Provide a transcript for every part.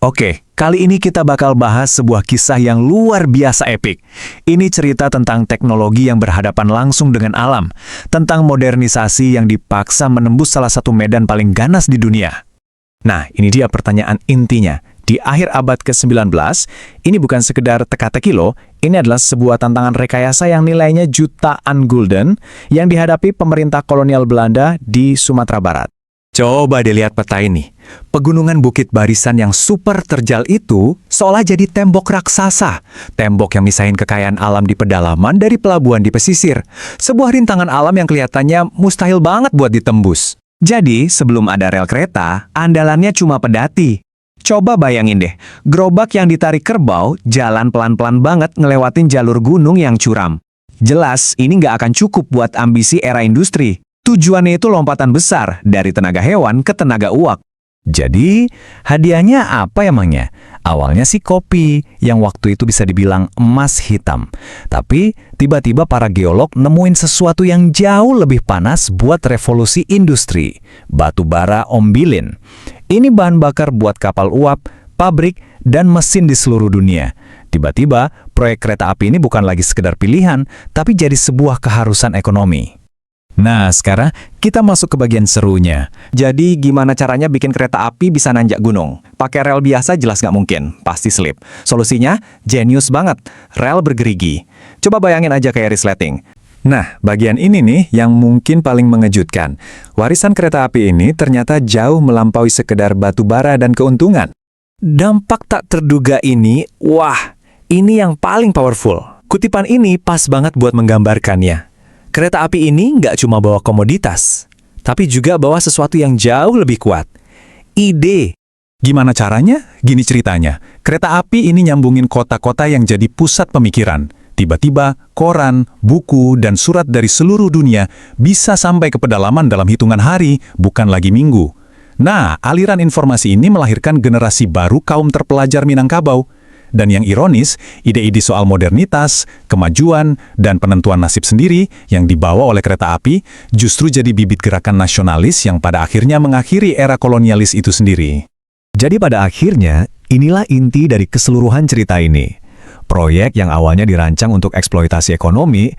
Oke, kali ini kita bakal bahas sebuah kisah yang luar biasa epik. Ini cerita tentang teknologi yang berhadapan langsung dengan alam, tentang modernisasi yang dipaksa menembus salah satu medan paling ganas di dunia. Nah, ini dia pertanyaan intinya. Di akhir abad ke-19, ini bukan sekedar teka-teki loh, ini adalah sebuah tantangan rekayasa yang nilainya jutaan gulden yang dihadapi pemerintah kolonial Belanda di Sumatera Barat. Coba dilihat peta ini. Pegunungan Bukit Barisan yang super terjal itu seolah jadi tembok raksasa. Tembok yang misahin kekayaan alam di pedalaman dari pelabuhan di pesisir. Sebuah rintangan alam yang kelihatannya mustahil banget buat ditembus. Jadi, sebelum ada rel kereta, andalannya cuma pedati. Coba bayangin deh, gerobak yang ditarik kerbau jalan pelan-pelan banget ngelewatin jalur gunung yang curam. Jelas, ini nggak akan cukup buat ambisi era industri. Tujuannya itu lompatan besar, dari tenaga hewan ke tenaga uak. Jadi, hadiahnya apa emangnya? Awalnya sih kopi, yang waktu itu bisa dibilang emas hitam. Tapi, tiba-tiba para geolog nemuin sesuatu yang jauh lebih panas buat revolusi industri. Batu bara ombilin. Ini bahan bakar buat kapal uap, pabrik, dan mesin di seluruh dunia. Tiba-tiba, proyek kereta api ini bukan lagi sekedar pilihan, tapi jadi sebuah keharusan ekonomi. Nah, sekarang kita masuk ke bagian serunya. Jadi, gimana caranya bikin kereta api bisa nanjak gunung? Pakai rel biasa jelas nggak mungkin, pasti slip. Solusinya, jenius banget, rel bergerigi. Coba bayangin aja kayak resleting. Nah, bagian ini nih yang mungkin paling mengejutkan. Warisan kereta api ini ternyata jauh melampaui sekedar batu bara dan keuntungan. Dampak tak terduga ini, wah, ini yang paling powerful. Kutipan ini pas banget buat menggambarkannya. Kereta api ini nggak cuma bawa komoditas, tapi juga bawa sesuatu yang jauh lebih kuat. Ide. Gimana caranya? Gini ceritanya. Kereta api ini nyambungin kota-kota yang jadi pusat pemikiran. Tiba-tiba, koran, buku, dan surat dari seluruh dunia bisa sampai ke pedalaman dalam hitungan hari, bukan lagi minggu. Nah, aliran informasi ini melahirkan generasi baru kaum terpelajar Minangkabau. Dan yang ironis, ide-ide soal modernitas, kemajuan, dan penentuan nasib sendiri yang dibawa oleh kereta api justru jadi bibit gerakan nasionalis yang pada akhirnya mengakhiri era kolonialis itu sendiri. Jadi pada akhirnya, inilah inti dari keseluruhan cerita ini. Proyek yang awalnya dirancang untuk eksploitasi ekonomi,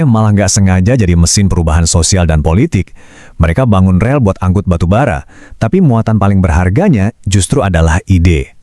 malah nggak sengaja jadi mesin perubahan sosial dan politik. Mereka bangun rel buat angkut batu bara, tapi muatan paling berharganya justru adalah ide.